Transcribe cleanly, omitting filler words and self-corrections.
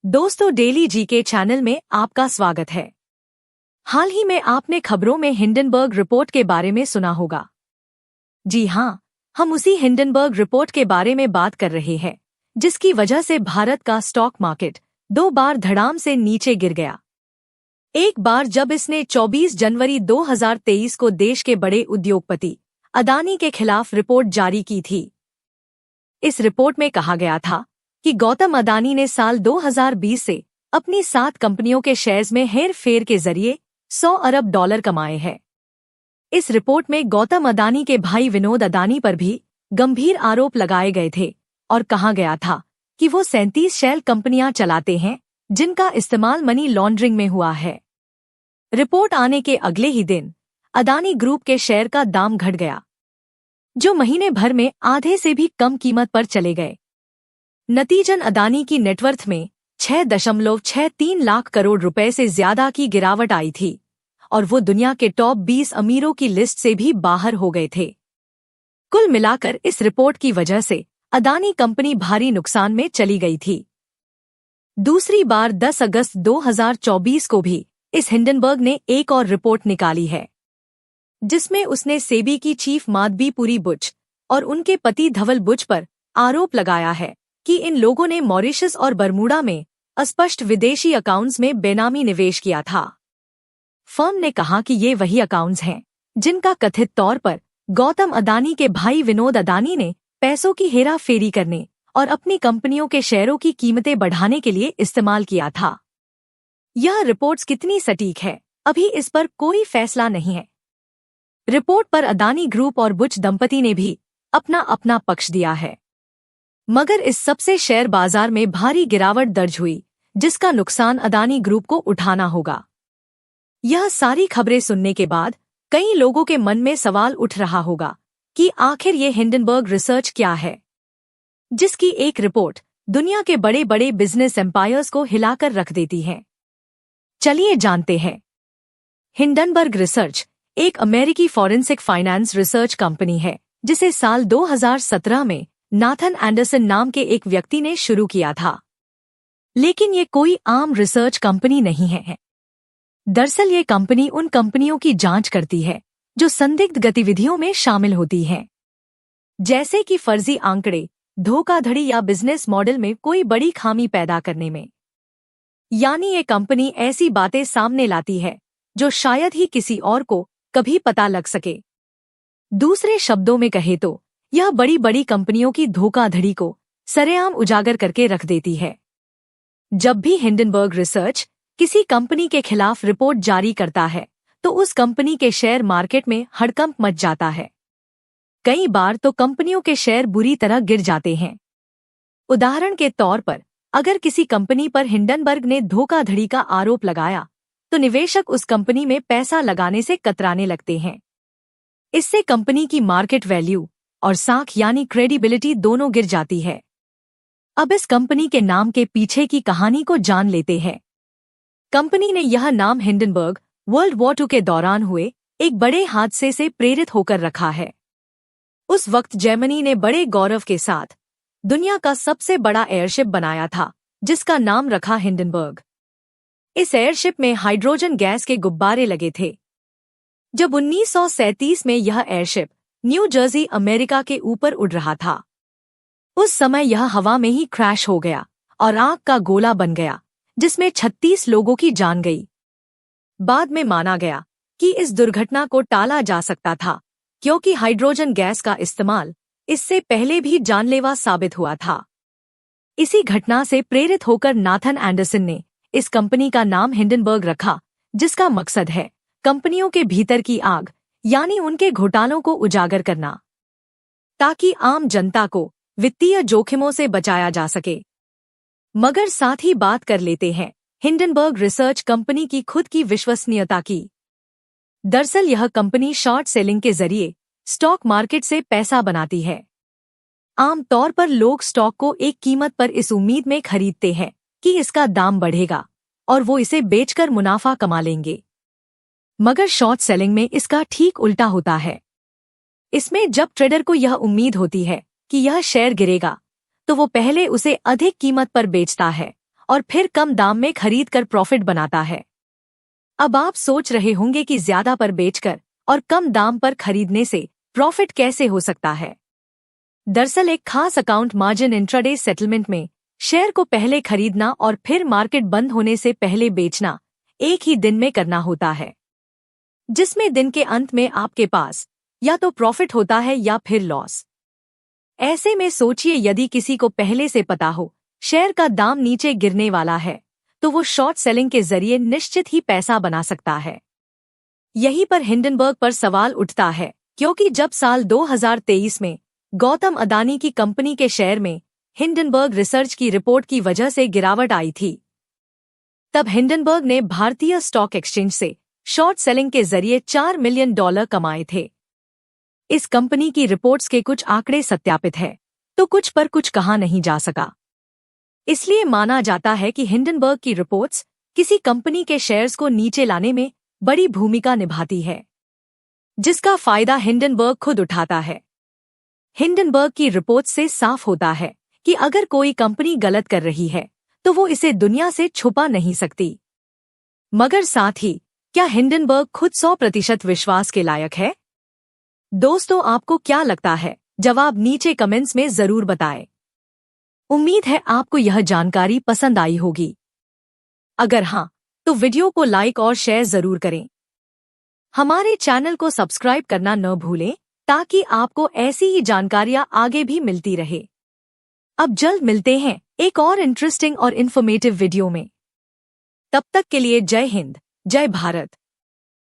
दोस्तों, daily GK channel में आपका स्वागत है। हाल ही में आपने खबरों में हिंडनबर्ग रिपोर्ट के बारे में सुना होगा। जी हाँ, हम उसी हिंडनबर्ग रिपोर्ट के बारे में बात कर रहे हैं, जिसकी वजह से भारत का स्टॉक मार्केट 2 बार धड़ाम से नीचे गिर गया। एक बार जब इसने 24 जनवरी 2023 को देश के बड़े उद्योगपति अदानी के खिलाफ रिपोर्ट जारी की थी। इस रिपोर्ट में कहा गया था कि गौतम अदानी ने साल 2020 से अपनी 7 कंपनियों के शेयर्स में हेर फेर के जरिए $100 अरब कमाए हैं। इस रिपोर्ट में गौतम अदानी के भाई विनोद अदानी पर भी गंभीर आरोप लगाए गए थे और कहा गया था कि वो 37 शेल कंपनियां चलाते हैं, जिनका इस्तेमाल मनी लॉन्ड्रिंग में हुआ है। रिपोर्ट आने के अगले ही दिन अदानी ग्रुप के शेयर का दाम घट गया, जो महीने भर में आधे से भी कम कीमत पर चले गए। नतीजन अदानी की नेटवर्थ में 6.63 लाख करोड़ रुपए से ज्यादा की गिरावट आई थी और वो दुनिया के टॉप 20 अमीरों की लिस्ट से भी बाहर हो गए थे। कुल मिलाकर इस रिपोर्ट की वजह से अदानी कंपनी भारी नुकसान में चली गई थी। दूसरी बार 10 अगस्त 2024 को भी इस हिंडनबर्ग ने एक और रिपोर्ट निकाली है, जिसमें उसने सेबी की चीफ माधवी बुच और उनके पति धवल बुच पर आरोप लगाया है कि इन लोगों ने मॉरिशस और बरमूडा में अस्पष्ट विदेशी अकाउंट्स में बेनामी निवेश किया था। फर्म ने कहा कि ये वही अकाउंट्स हैं जिनका कथित तौर पर गौतम अदानी के भाई विनोद अदानी ने पैसों की हेरा फेरी करने और अपनी कंपनियों के शेयरों की कीमतें बढ़ाने के लिए इस्तेमाल किया था। यह रिपोर्ट्स कितनी सटीक है, अभी इस पर कोई फैसला नहीं है। रिपोर्ट पर अदानी ग्रुप और बुच दंपति ने भी अपना अपना पक्ष दिया है, मगर इस सबसे शेयर बाजार में भारी गिरावट दर्ज हुई, जिसका नुकसान अदानी ग्रुप को उठाना होगा। यह सारी खबरें सुनने के बाद कई लोगों के मन में सवाल उठ रहा होगा कि आखिर ये हिंडनबर्ग रिसर्च क्या है, जिसकी एक रिपोर्ट दुनिया के बड़े बड़े बिजनेस एम्पायर्स को हिलाकर रख देती है। चलिए जानते हैं। हिंडनबर्ग रिसर्च एक अमेरिकी फॉरेंसिक फाइनेंस रिसर्च कंपनी है, जिसे साल 2017 में नाथन एंडरसन नाम के एक व्यक्ति ने शुरू किया था। लेकिन ये कोई आम रिसर्च कंपनी नहीं है। दरअसल ये कंपनी उन कंपनियों की जांच करती है जो संदिग्ध गतिविधियों में शामिल होती हैं, जैसे कि फर्जी आंकड़े, धोखाधड़ी या बिजनेस मॉडल में कोई बड़ी खामी पैदा करने में। यानी ये कंपनी ऐसी बातें सामने लाती है जो शायद ही किसी और को कभी पता लग सके। दूसरे शब्दों में कहे तो यह बड़ी बड़ी कंपनियों की धोखाधड़ी को सरेआम उजागर करके रख देती है। जब भी हिंडनबर्ग रिसर्च किसी कंपनी के खिलाफ रिपोर्ट जारी करता है तो उस कंपनी के शेयर मार्केट में हड़कंप मच जाता है। कई बार तो कंपनियों के शेयर बुरी तरह गिर जाते हैं। उदाहरण के तौर पर, अगर किसी कंपनी पर हिंडनबर्ग ने धोखाधड़ी का आरोप लगाया तो निवेशक उस कंपनी में पैसा लगाने से कतराने लगते हैं। इससे कंपनी की मार्केट वैल्यू और साख यानी क्रेडिबिलिटी दोनों गिर जाती है। अब इस कंपनी के नाम के पीछे की कहानी को जान लेते हैं। कंपनी ने यह नाम हिंडनबर्ग वर्ल्ड वॉर 2 के दौरान हुए एक बड़े हादसे से प्रेरित होकर रखा है। उस वक्त जर्मनी ने बड़े गौरव के साथ दुनिया का सबसे बड़ा एयरशिप बनाया था, जिसका नाम रखा हिंडनबर्ग। इस एयरशिप में हाइड्रोजन गैस के गुब्बारे लगे थे। जब 1937 में यह एयरशिप न्यू जर्सी अमेरिका के ऊपर उड़ रहा था, उस समय यह हवा में ही क्रैश हो गया और आग का गोला बन गया, जिसमें 36 लोगों की जान गई। बाद में माना गया कि इस दुर्घटना को टाला जा सकता था, क्योंकि हाइड्रोजन गैस का इस्तेमाल इससे पहले भी जानलेवा साबित हुआ था। इसी घटना से प्रेरित होकर नाथन एंडरसन ने इस कंपनी का नाम हिंडनबर्ग रखा, जिसका मकसद है कंपनियों के भीतर की आग यानी उनके घोटालों को उजागर करना, ताकि आम जनता को वित्तीय जोखिमों से बचाया जा सके। मगर साथ ही बात कर लेते हैं हिंडनबर्ग रिसर्च कंपनी की खुद की विश्वसनीयता की। दरअसल यह कंपनी शॉर्ट सेलिंग के जरिए स्टॉक मार्केट से पैसा बनाती है। आम तौर पर लोग स्टॉक को एक कीमत पर इस उम्मीद में खरीदते हैं कि इसका दाम बढ़ेगा और वो इसे बेचकर मुनाफा कमा लेंगे। मगर शॉर्ट सेलिंग में इसका ठीक उल्टा होता है। इसमें जब ट्रेडर को यह उम्मीद होती है कि यह शेयर गिरेगा, तो वो पहले उसे अधिक कीमत पर बेचता है और फिर कम दाम में खरीद कर प्रॉफिट बनाता है। अब आप सोच रहे होंगे कि ज्यादा पर बेचकर और कम दाम पर खरीदने से प्रॉफिट कैसे हो सकता है। दरअसल एक खास अकाउंट मार्जिन इंट्राडे सेटलमेंट में शेयर को पहले खरीदना और फिर मार्केट बंद होने से पहले बेचना एक ही दिन में करना होता है, जिसमें दिन के अंत में आपके पास या तो प्रॉफिट होता है या फिर लॉस। ऐसे में सोचिए, यदि किसी को पहले से पता हो शेयर का दाम नीचे गिरने वाला है तो वो शॉर्ट सेलिंग के जरिए निश्चित ही पैसा बना सकता है। यहीं पर हिंडनबर्ग पर सवाल उठता है, क्योंकि जब साल 2023 में गौतम अदानी की कंपनी के शेयर में हिंडनबर्ग रिसर्च की रिपोर्ट की वजह से गिरावट आई थी, तब हिंडनबर्ग ने भारतीय स्टॉक एक्सचेंज से शॉर्ट सेलिंग के जरिए $4 मिलियन कमाए थे। इस कंपनी की रिपोर्ट्स के कुछ आंकड़े सत्यापित है, तो कुछ पर कुछ कहा नहीं जा सका। इसलिए माना जाता है कि हिंडनबर्ग की रिपोर्ट्स किसी कंपनी के शेयर्स को नीचे लाने में बड़ी भूमिका निभाती है, जिसका फायदा हिंडनबर्ग खुद उठाता है। हिंडनबर्ग की रिपोर्ट से साफ होता है कि अगर कोई कंपनी गलत कर रही है तो वो इसे दुनिया से छुपा नहीं सकती। मगर साथ ही क्या हिंडनबर्ग खुद 100% विश्वास के लायक है? दोस्तों, आपको क्या लगता है? जवाब नीचे कमेंट्स में जरूर बताएं। उम्मीद है आपको यह जानकारी पसंद आई होगी। अगर हाँ, तो वीडियो को लाइक और शेयर जरूर करें। हमारे चैनल को सब्सक्राइब करना न भूलें, ताकि आपको ऐसी ही जानकारियां आगे भी मिलती रहे। अब जल्द मिलते हैं एक और इंटरेस्टिंग और इन्फॉर्मेटिव वीडियो में। तब तक के लिए जय हिंद, जय भारत।